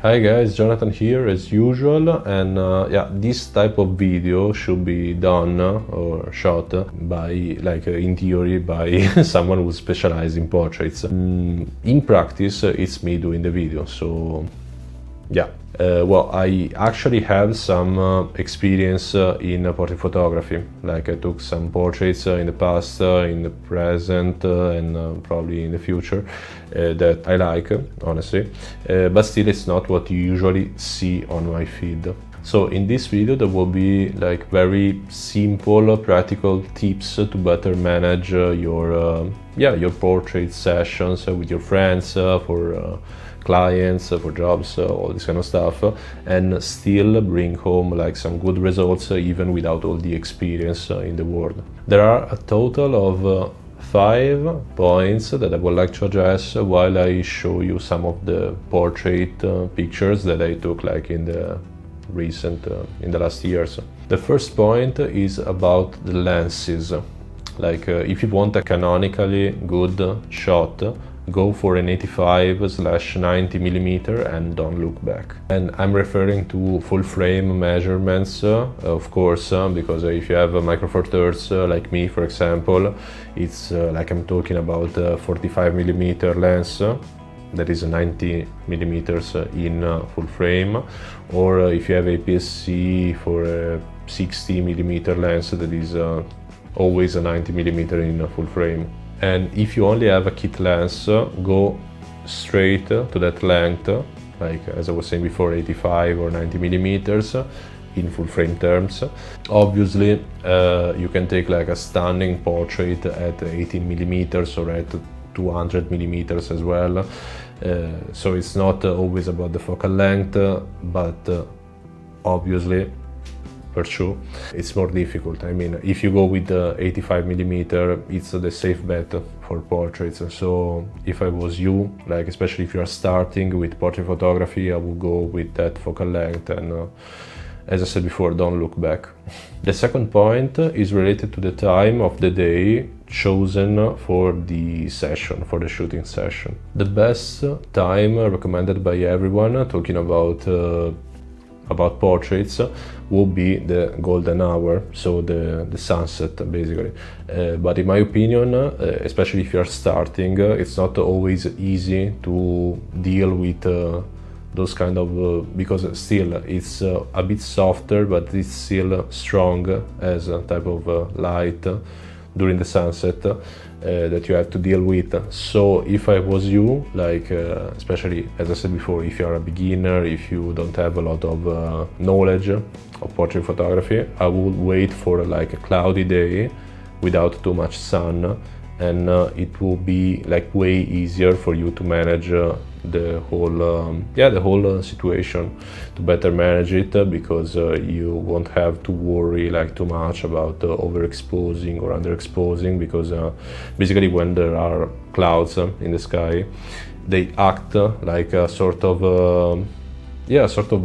Hi guys, Jonathan here as usual, and yeah, this type of video should be done or shot by, in theory, by someone who specializes in portraits. In practice, it's me doing the video, so yeah. Well, I actually have some experience in portrait photography. Like I took some portraits in the past, in the present, and probably in the future that I like, honestly. But still, it's not what you usually see on my feed. So in this video, there will be like very simple, practical tips to better manage your portrait sessions with your friends, for clients, for jobs, all this kind of stuff, and still bring home like some good results even without all the experience in the world. There are a total of 5 points that I would like to address while I show you some of the portrait pictures that I took like in the last years. The first point is about the lenses. If you want a canonically good shot, go for an 85/90mm and don't look back. And I'm referring to full frame measurements, of course, because if you have a Micro Four Thirds like me, for example, it's like I'm talking about a 45mm lens that is 90mm in full frame, or if you have APS-C for a 60mm lens that is always a 90mm in full frame. And if you only have a kit lens, go straight to that length, like as I was saying before, 85 or 90mm in full frame terms. Obviously, you can take like a stunning portrait at 18mm or at 200mm as well. So it's not always about the focal length, but obviously, for sure, it's more difficult. I mean, if you go with the 85mm, it's the safe bet for portraits. So if I was you, like especially if you are starting with portrait photography, I would go with that focal length, and as I said before, don't look back. The second point is related to the time of the day chosen for the session, for the shooting session. The best time recommended by everyone talking about portraits will be the golden hour, so the sunset basically. But in my opinion, especially if you are starting, it's not always easy to deal with those kind of because still it's a bit softer, but it's still strong as a type of light during the sunset that you have to deal with. So if I was you, especially as I said before, if you are a beginner, if you don't have a lot of knowledge of portrait photography, I would wait for like a cloudy day without too much sun, and it will be like way easier for you to manage the whole situation, to better manage it, because you won't have to worry like too much about overexposing or underexposing, because basically when there are clouds in the sky, they act like a sort of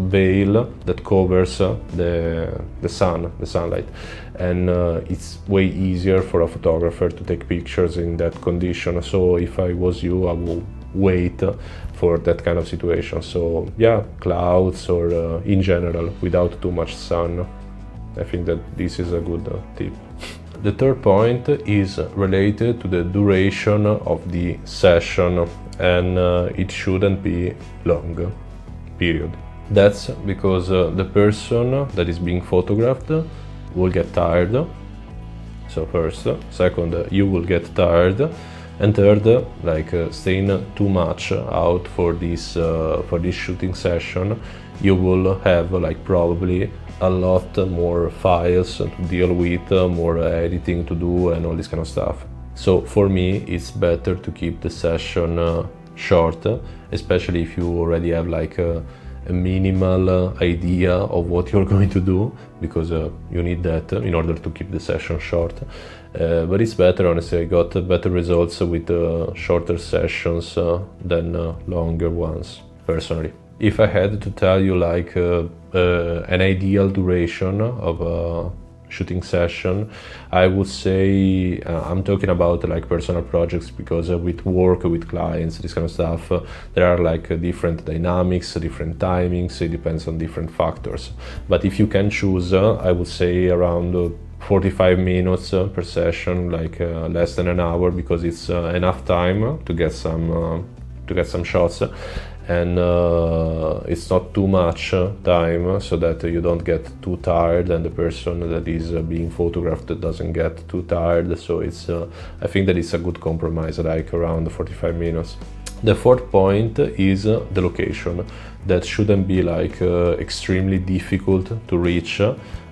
veil that covers the sunlight, and it's way easier for a photographer to take pictures in that condition. So if I was you, I will wait for that kind of situation. So yeah, clouds or in general without too much sun. I think that this is a good tip. The third point is related to the duration of the session, and it shouldn't be long, period. That's because the person that is being photographed will get tired. So first, second, you will get tired, and third, staying too much out for this shooting session, you will have probably a lot more files to deal with, more editing to do, and all this kind of stuff. So for me, it's better to keep the session short, especially if you already have a minimal idea of what you're going to do, because you need that in order to keep the session short. But it's better, honestly. I got better results with shorter sessions than longer ones, personally. If I had to tell you an ideal duration of a shooting session. I would say I'm talking about like personal projects, because with work, with clients, this kind of stuff, there are like different dynamics, different timings. It depends on different factors. But if you can choose, I would say around 45 minutes per session, like less than an hour, because it's enough time to get some shots, and it's not too much time, so that you don't get too tired, and the person that is being photographed doesn't get too tired. So it's I think that it's a good compromise, like around 45 minutes. The fourth point is the location. That shouldn't be like extremely difficult to reach,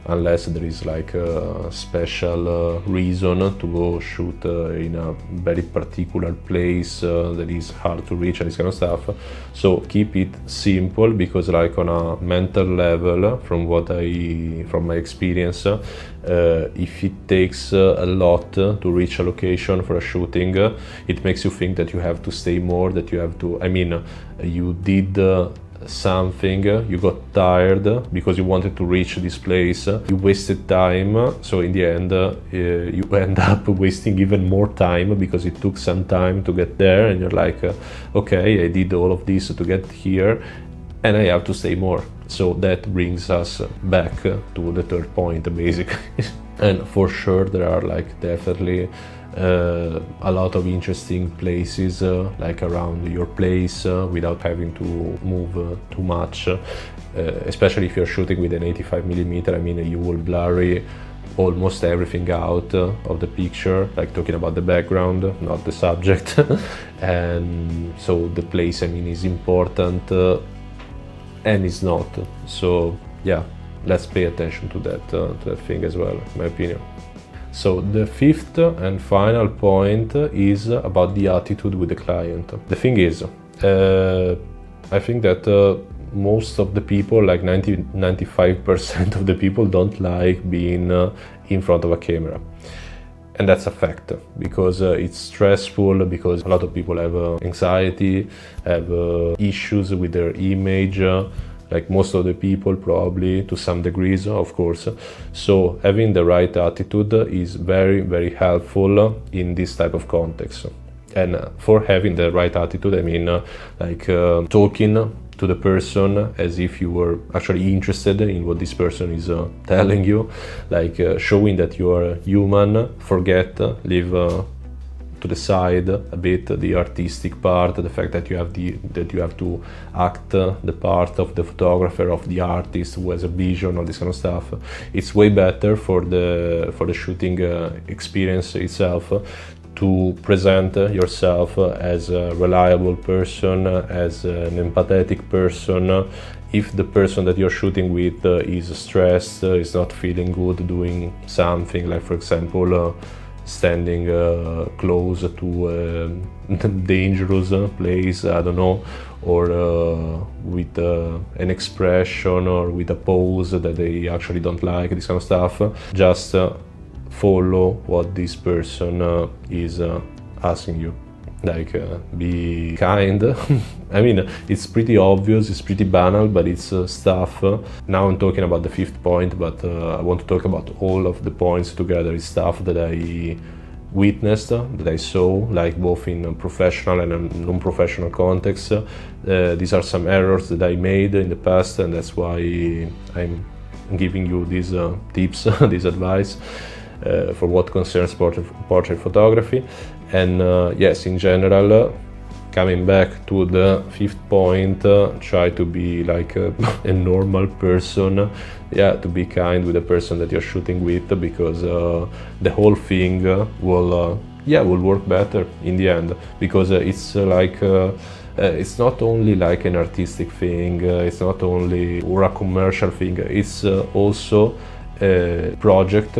unless there is like a special reason to go shoot in a very particular place that is hard to reach and this kind of stuff. So keep it simple, because like on a mental level, from my experience, if it takes a lot to reach a location for a shooting, it makes you think that you have to stay more, that you have to, you did something, you got tired because you wanted to reach this place, you wasted time, so in the end you end up wasting even more time, because it took some time to get there, and you're like, okay, I did all of this to get here and I have to stay more. So that brings us back to the third point, basically. And for sure there are like definitely a lot of interesting places like around your place without having to move too much, especially if you're shooting with an 85mm. You will blur almost everything out of the picture, like talking about the background, not the subject. And so the place, is important, and it's not. So yeah, let's pay attention to that thing as well, in my opinion. So the fifth and final point is about the attitude with the client. The thing is, I think that most of the people, like 95% of the people, don't like being in front of a camera. And that's a fact, because it's stressful, because a lot of people have anxiety, have issues with their image, like most of the people probably, to some degrees, of course. So having the right attitude is very, very helpful in this type of context. And for having the right attitude, talking to the person as if you were actually interested in what this person is telling you, like showing that you are human, leave to the side a bit the artistic part, the fact that you have to act the part of the photographer, of the artist who has a vision, all this kind of stuff. It's way better for the shooting experience itself to present yourself as a reliable person, as an empathetic person. If the person that you're shooting with is stressed, is not feeling good doing something, like for example standing close to a dangerous place, I don't know, or with an expression or with a pose that they actually don't like, this kind of stuff, just follow what this person is asking you. Like be kind. It's pretty obvious, it's pretty banal, but it's stuff. Now I'm talking about the fifth point, but I want to talk about all of the points together. It's stuff that I witnessed, that I saw, like both in a professional and a non-professional context. These are some errors that I made in the past, and that's why I'm giving you these tips, this advice for what concerns portrait photography. And yes, in general, coming back to the fifth point, try to be like a normal person. To be kind with the person that you're shooting with, because the whole thing will work better in the end, because it's like it's not only like an artistic thing, it's not only or a commercial thing, it's also a project.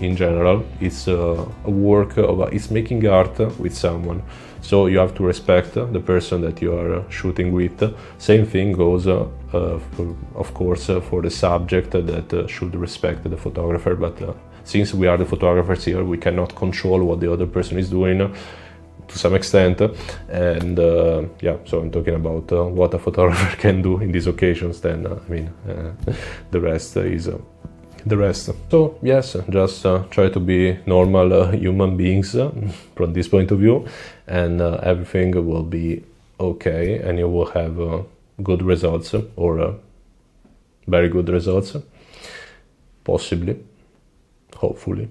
In general, it's a work of, it's making art with someone. So you have to respect the person that you are shooting with. Same thing goes, of course, for the subject, that should respect the photographer. But since we are the photographers here, we cannot control what the other person is doing to some extent. And so I'm talking about what a photographer can do in these occasions. Then the rest is the rest. So yes, just try to be normal human beings from this point of view, and everything will be okay, and you will have good results, or very good results, possibly, hopefully.